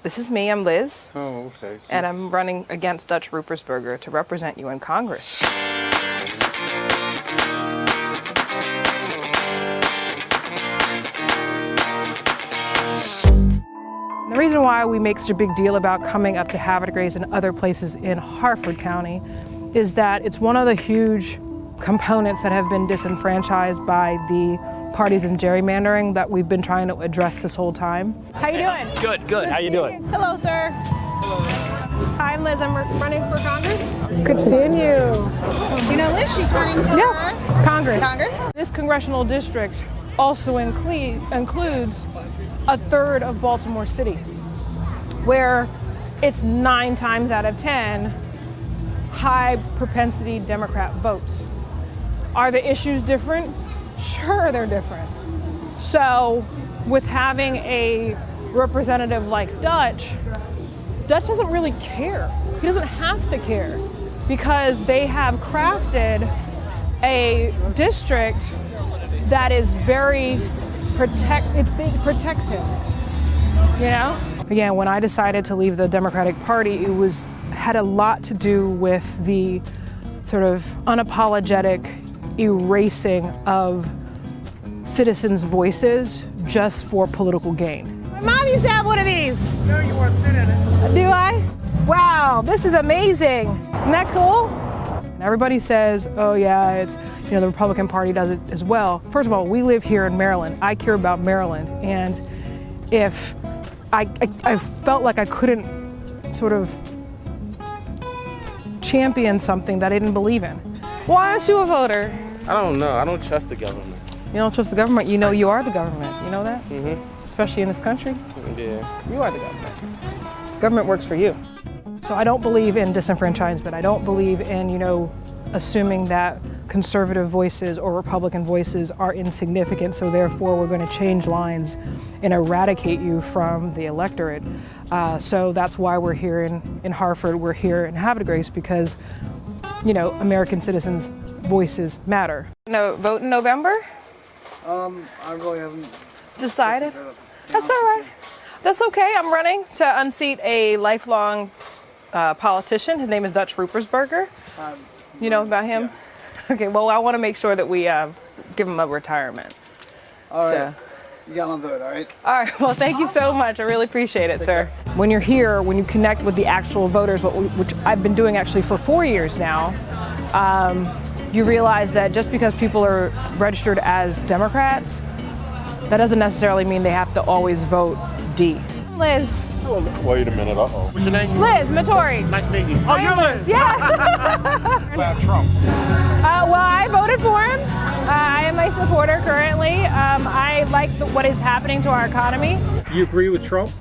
This is me, I'm Liz. Oh, okay. And I'm running against Dutch Ruppersberger to represent you in Congress. The reason why we make such a big deal about coming up to Havre de Grace and other places in Harford County is that it's one of the huge components that have been disenfranchised by the partisan gerrymandering that we've been trying to address this whole time. How you doing? Good, good. How you doing? Hello, sir. Hello. Hi, I'm Liz. I'm running for Congress. Good seeing you. You know Liz, she's running for Congress. Congress. This congressional district also includes a third of Baltimore City, where it's 9 times out of 10 high propensity Democrat votes. Are the issues different? Sure, they're different. So with having a representative like Dutch doesn't really care. He doesn't have to care because they have crafted a district that is very it protects him, you know? Again, when I decided to leave the Democratic Party, it had a lot to do with the sort of unapologetic erasing of citizens' voices just for political gain. My mom used to have one of these. No, you want to sit in it. Do I? Wow, this is amazing. Isn't that cool? Everybody says, oh yeah, it's, you know, the Republican Party does it as well. First of all, we live here in Maryland. I care about Maryland. And if I felt like I couldn't sort of champion something that I didn't believe in. Why aren't you a voter? I don't know. I don't trust the government. You don't trust the government? You know you are the government. You know that? Mm-hmm. Especially in this country. Yeah. You are the government. Government works for you. So I don't believe in disenfranchisement. I don't believe in, you know, assuming that conservative voices or Republican voices are insignificant, so therefore we're going to change lines and eradicate you from the electorate. So that's why we're here in Harford. We're here in Havre de Grace because, you know, American citizens' voices matter. No, vote in November? I really haven't decided. That's all right. That's okay. I'm running to unseat a lifelong politician. His name is Dutch Ruppersberger. You know about him? Yeah. Okay, well, I want to make sure that we give him a retirement. All right. So. You got my vote, all right? All right, well, thank you so much. I really appreciate it, sir. When you're here, when you connect with the actual voters, which I've been doing actually for 4 years now, you realize that just because people are registered as Democrats, that doesn't necessarily mean they have to always vote D. Liz. Wait a minute, uh-oh. What's your name? Liz, Matory. Nice meeting you. Oh, you're Liz? Yeah. About Trump. Well, I voted for him. I am a supporter currently. I like what is happening to our economy. You agree with Trump?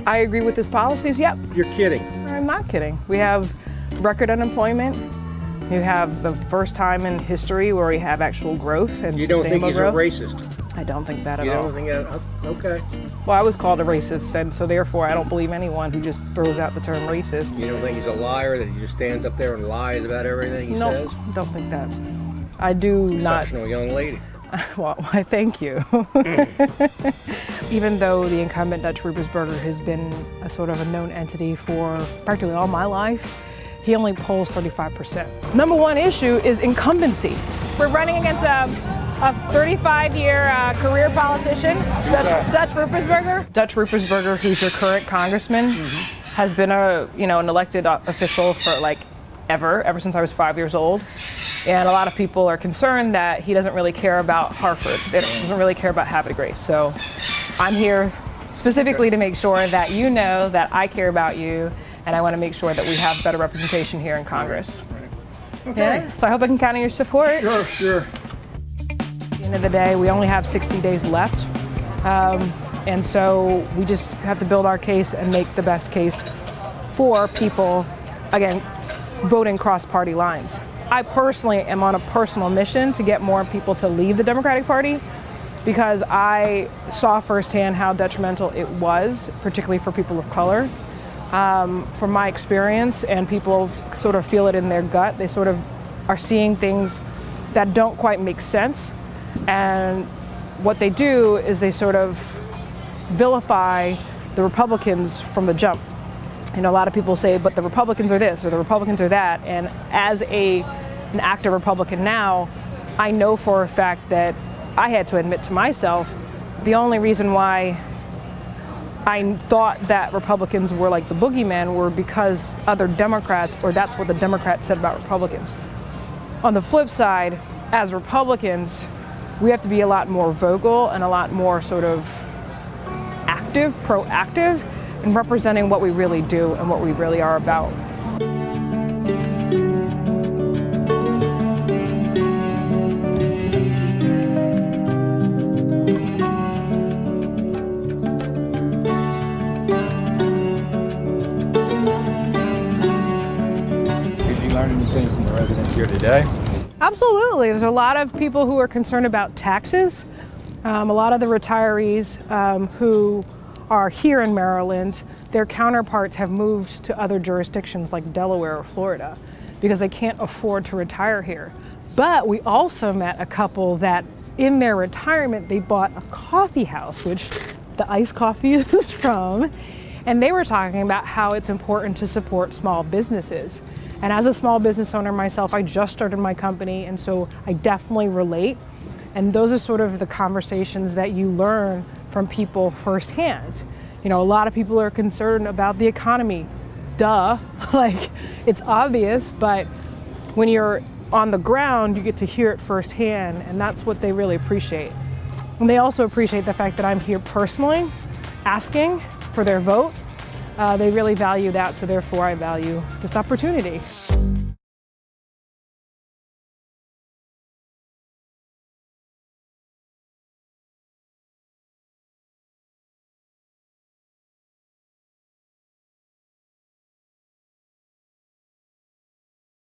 I agree with his policies, yep. You're kidding. I'm not kidding. We have record unemployment. You have the first time in history where we have actual growth and You don't think sustainable he's growth. a racist? I don't think that at You all. don't think that? Okay. Well, I was called a racist, and so therefore I don't believe anyone who just throws out the term racist. You don't think he's a liar, that he just stands up there and lies about everything he says? No, don't think that. I do not. Exceptional young lady. Well, I thank you. Even though the incumbent Dutch Ruppersberger has been a sort of a known entity for practically all my life, he only polls 35%. Number one issue is incumbency. We're running against a 35-year career politician, Dutch Ruppersberger. Dutch Ruppersberger, who's your current congressman, has been an elected official for like ever since I was 5 years old. And a lot of people are concerned that he doesn't really care about Harford. He doesn't really care about Havre de Grace. So I'm here specifically to make sure that you know that I care about you, and I want to make sure that we have better representation here in Congress. Okay. Yeah? So I hope I can count on your support. Sure. At the end of the day, we only have 60 days left. And so we just have to build our case and make the best case for people, again, voting cross-party lines. I personally am on a personal mission to get more people to leave the Democratic Party because I saw firsthand how detrimental it was, particularly for people of color. From my experience, and people sort of feel it in their gut, they sort of are seeing things that don't quite make sense. And what they do is they sort of vilify the Republicans from the jump. You know, a lot of people say, but the Republicans are this or the Republicans are that. And as an active Republican now, I know for a fact that I had to admit to myself, the only reason why I thought that Republicans were like the boogeyman were because other Democrats, or that's what the Democrats said about Republicans. On the flip side, as Republicans, we have to be a lot more vocal and a lot more sort of active, proactive in representing what we really do and what we really are about. Did you learn anything from the residents here today? Absolutely. There's a lot of people who are concerned about taxes. A lot of the retirees who are here in Maryland, their counterparts have moved to other jurisdictions like Delaware or Florida because they can't afford to retire here. But we also met a couple that in their retirement, they bought a coffee house, which the iced coffee is from. And they were talking about how it's important to support small businesses. And as a small business owner myself, I just started my company, and so I definitely relate. And those are sort of the conversations that you learn from people firsthand. You know, a lot of people are concerned about the economy. Duh, like it's obvious, but when you're on the ground, you get to hear it firsthand, and that's what they really appreciate. And they also appreciate the fact that I'm here personally, asking for their vote. They really value that, so therefore I value this opportunity.